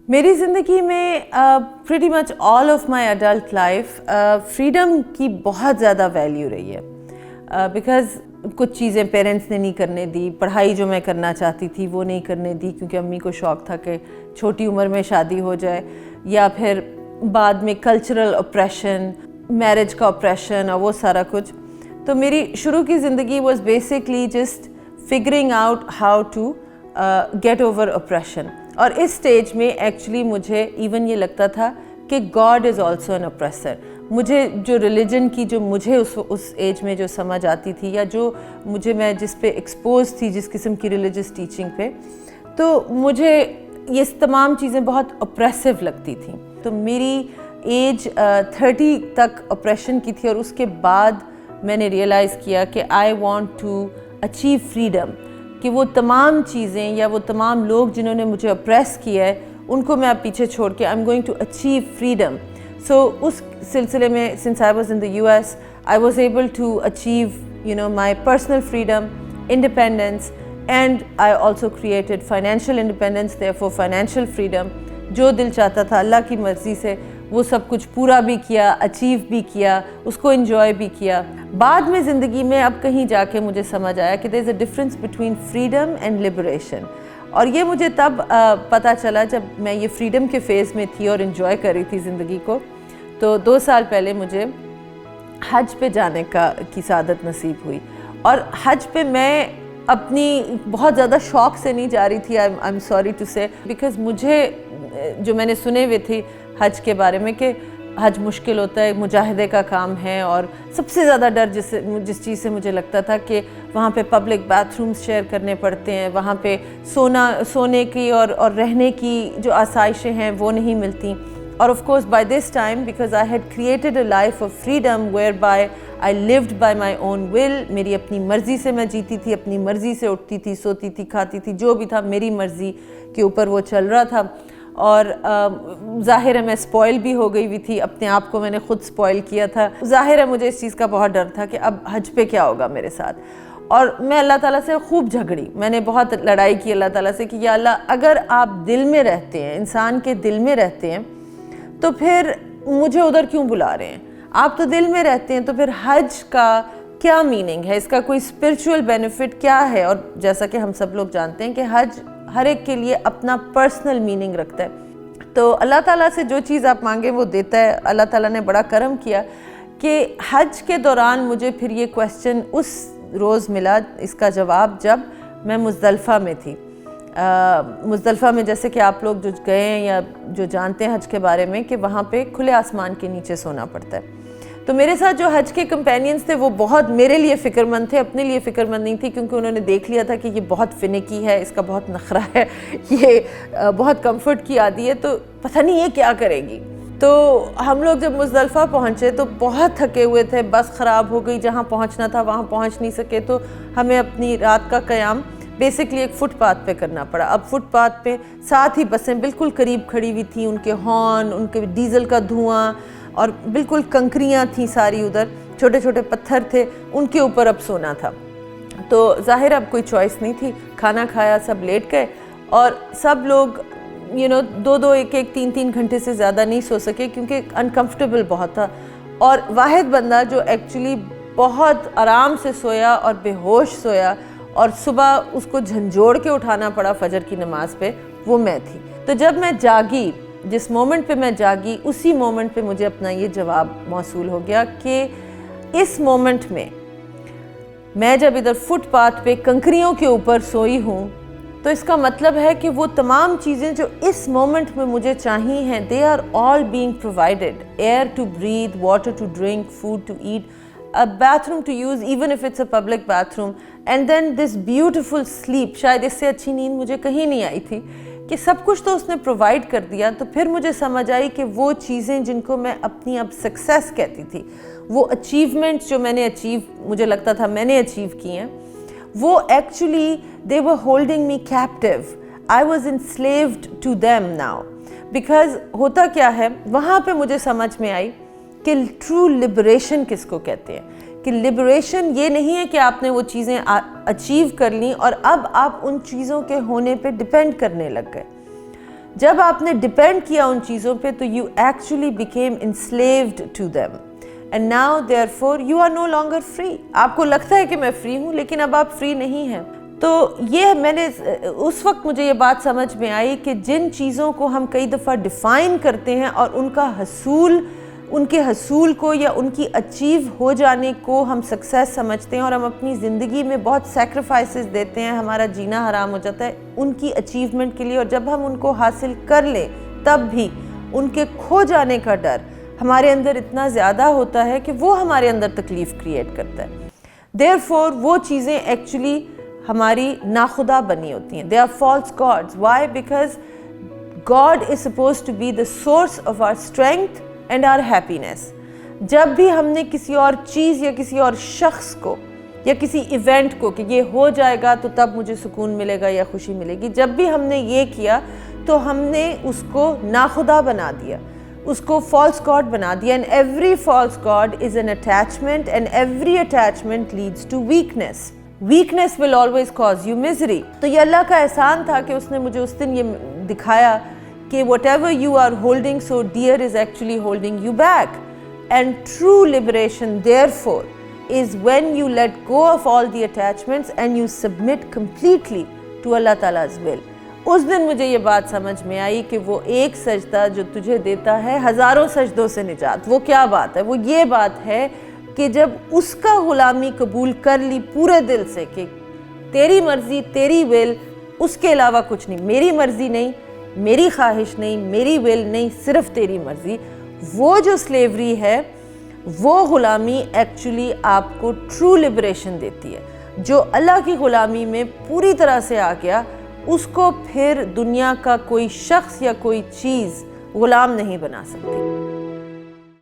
मेरी ज़िंदगी में pretty much all of my adult life freedom की बहुत ज़्यादा वैल्यू रही है because कुछ चीज़ें पेरेंट्स ने नहीं करने दी, पढ़ाई जो मैं करना चाहती थी वो नहीं करने दी क्योंकि अम्मी को शौक़ था कि छोटी उम्र में शादी हो जाए, या फिर बाद में कल्चरल ऑप्रेशन, मैरिज का ऑप्रेशन और वो सारा कुछ। तो मेरी शुरू की ज़िंदगी was basically just figuring out how to get over oppression। और इस स्टेज में एक्चुअली मुझे इवन ये लगता था कि God is also an oppressor. मुझे जो रिलीजन की जो मुझे उस एज में जो समझ आती थी, या जो मैं जिस पे एक्सपोज थी, जिस किस्म की रिलीजियस टीचिंग पे, तो मुझे ये तमाम चीज़ें बहुत ऑप्रेसिव लगती थी। तो मेरी एज 30 तक ऑप्रेशन की थी और उसके बाद मैंने रियलाइज़ किया कि I want to achieve freedom, कि वो तमाम चीज़ें या वो तमाम लोग जिन्होंने मुझे ऑप्रेस किया है उनको मैं अब पीछे छोड़ के I am going to achieve freedom. So उस सिलसिले में since I was in the US I was able to achieve my personal freedom, independence, and I also created financial independence, therefore financial freedom. जो दिल चाहता था अल्लाह की मर्ज़ी से वो सब कुछ पूरा भी किया, अचीव भी किया, उसको एंजॉय भी किया। बाद में ज़िंदगी में अब कहीं जाके मुझे समझ आया कि there is a difference between freedom and liberation. और ये मुझे तब पता चला जब मैं ये फ्रीडम के फेज़ में थी और एंजॉय कर रही थी ज़िंदगी को। तो 2 साल पहले मुझे हज पे जाने की सादत नसीब हुई। और हज पे मैं अपनी बहुत ज़्यादा शौक़ से नहीं जा रही थी, आई एम सॉरी टू से, बिकॉज़ मुझे जो मैंने सुने हुए थे हज के बारे में कि हज मुश्किल होता है, मुजाहिदे का काम है, और सबसे ज़्यादा डर जिस चीज़ से मुझे लगता था कि वहाँ पे पब्लिक बाथरूम्स शेयर करने पड़ते हैं, वहाँ पे सोने की और रहने की जो आसाइशें हैं वो नहीं मिलती। और of course by this time because I had created a life of freedom whereby I lived by my own will, मेरी अपनी मर्ज़ी से मैं जीती थी, अपनी मर्ज़ी से उठती थी, सोती थी, खाती थी, जो भी था मेरी मर्ज़ी के ऊपर वो चल रहा था। और ज़ाहिर है मैं स्पॉइल भी हो गई हुई थी, अपने आप को मैंने ख़ुद स्पॉइल किया था। ज़ाहिर है मुझे इस चीज़ का बहुत डर था कि अब हज पे क्या होगा मेरे साथ। और मैं अल्लाह ताला से खूब झगड़ी, मैंने बहुत लड़ाई की अल्लाह ताला से कि या अल्लाह, अगर आप दिल में रहते हैं, इंसान के दिल में रहते हैं, तो फिर मुझे उधर क्यों बुला रहे हैं? आप तो दिल में रहते हैं, तो फिर हज का क्या मीनिंग है, इसका कोई स्पिरिचुअल बेनिफिट क्या है? और जैसा कि हम सब लोग जानते हैं कि हज हर एक के लिए अपना पर्सनल मीनिंग रखता है। तो अल्लाह ताला से जो चीज़ आप मांगें वो देता है। अल्लाह ताला ने बड़ा करम किया कि हज के दौरान मुझे फिर ये क्वेश्चन उस रोज़ मिला, इसका जवाब, जब मैं मुज़दलिफ़ा में थी। मुज़दलिफ़ा में जैसे कि आप लोग जो गए हैं या जो जानते हैं हज के बारे में, कि वहाँ पे खुले आसमान के नीचे सोना पड़ता है। तो मेरे साथ जो हज के कंपेनियंस थे वो बहुत मेरे लिए फ़िक्रमंद थे, अपने लिए फ़िक्रमंद नहीं थी, क्योंकि उन्होंने देख लिया था कि ये बहुत फिनिकी है, इसका बहुत नखरा है, ये बहुत कंफर्ट की आदी है, तो पता नहीं ये क्या करेगी। तो हम लोग जब मुज़दलिफ़ा पहुँचे तो बहुत थके हुए थे, बस ख़राब हो गई, जहाँ पहुँचना था वहाँ पहुँच नहीं सके, तो हमें अपनी रात का क़याम बेसिकली एक फ़ुटपाथ पे करना पड़ा। अब फ़ुटपाथ पे साथ ही बसें बिल्कुल करीब खड़ी हुई थी, उनके हॉर्न, उनके डीज़ल का धुआं, और बिल्कुल कंकरियाँ थी सारी, उधर छोटे छोटे पत्थर थे, उनके ऊपर अब सोना था। तो ज़ाहिर अब कोई चॉइस नहीं थी, खाना खाया, सब लेट गए, और सब लोग 2-2, 1-1, 3-3 घंटे से ज़्यादा नहीं सो सके क्योंकि अनकम्फर्टेबल बहुत था। और वाहिद बंदा जो एक्चुअली बहुत आराम से सोया और बेहोश सोया और सुबह उसको झंझोड़ के उठाना पड़ा फजर की नमाज पे, वो मैं थी। तो जब मैं जागी, जिस मोमेंट पे मैं जागी, उसी मोमेंट पे मुझे अपना ये जवाब मौसूल हो गया कि इस मोमेंट में मैं जब इधर फुटपाथ पे कंकरियों के ऊपर सोई हूँ, तो इसका मतलब है कि वो तमाम चीज़ें जो इस मोमेंट में मुझे चाहिए हैं, they are all being provided. Air to breathe, water to drink, food to eat, a bathroom to use even if it's a public bathroom, and then this beautiful sleep। शायद इससे अच्छी नींद मुझे कहीं नहीं आई थी कि सब कुछ तो उसने प्रोवाइड कर दिया। तो फिर मुझे समझ आई कि वो चीज़ें जिनको मैं अपनी अब सक्सेस कहती थी, वो अचीवमेंट्स जो मैंने मुझे लगता था मैंने अचीव किए हैं, वो actually they were holding me captive. I was enslaved to them now. Because होता क्या है, वहाँ पे मुझे समझ में आई कि ट्रू लिबरेशन किसको कहते हैं, कि लिबरेशन ये नहीं है कि आपने वो चीज़ें अचीव कर ली और अब आप उन चीज़ों के होने पे डिपेंड करने लग गए। جب آپ نے ڈپینڈ کیا ان چیزوں پہ تو you actually became enslaved to them and now therefore you are no longer free. آپ کو لگتا ہے کہ میں فری ہوں لیکن اب آپ فری نہیں ہیں. تو یہ میں نے اس وقت مجھے یہ بات سمجھ میں آئی کہ جن چیزوں کو ہم کئی دفعہ ڈیفائن کرتے ہیں اور ان کے حصول کو یا ان کی اچیو ہو جانے کو ہم سکسیس سمجھتے ہیں اور ہم اپنی زندگی میں بہت سیکریفائسز دیتے ہیں, ہمارا جینا حرام ہو جاتا ہے ان کی اچیومنٹ کے لیے, اور جب ہم ان کو حاصل کر لیں تب بھی ان کے کھو جانے کا ڈر ہمارے اندر اتنا زیادہ ہوتا ہے کہ وہ ہمارے اندر تکلیف کریٹ کرتا ہے. دیئرفور وہ چیزیں ایکچولی ہماری ناخدا بنی ہوتی ہیں. they are false gods. why? because God is supposed to be the source of our strength and our happiness. جب بھی ہم نے کسی اور چیز یا کسی اور شخص کو یا کسی ایونٹ کو کہ یہ ہو جائے گا تو تب مجھے سکون ملے گا یا خوشی ملے گی, جب بھی ہم نے یہ کیا تو ہم نے اس کو ناخدا بنا دیا, اس کو false god بنا دیا. and every false god is an attachment and every attachment leads to weakness. weakness will always cause you misery. تو یہ اللہ کا احسان تھا کہ اس نے مجھے اس دن یہ دکھایا کہ whatever you are holding so dear is actually holding you back. And true liberation therefore is when you let go of all the attachments and you submit completely to Allah Ta'ala's will. اس دن مجھے یہ بات سمجھ میں آئی کہ وہ ایک سجدہ جو تجھے دیتا ہے ہزاروں سجدوں سے نجات. وہ کیا بات ہے؟ وہ یہ بات ہے کہ جب اس کا غلامی قبول کر لی پورے دل سے کہ تیری مرضی تیری ول, اس کے علاوہ کچھ نہیں, میری مرضی نہیں, میری خواہش نہیں, میری ول نہیں, صرف تیری مرضی, وہ جو سلیوری ہے وہ غلامی ایکچولی آپ کو ٹرو لبریشن دیتی ہے. جو اللہ کی غلامی میں پوری طرح سے آ گیا اس کو پھر دنیا کا کوئی شخص یا کوئی چیز غلام نہیں بنا سکتی.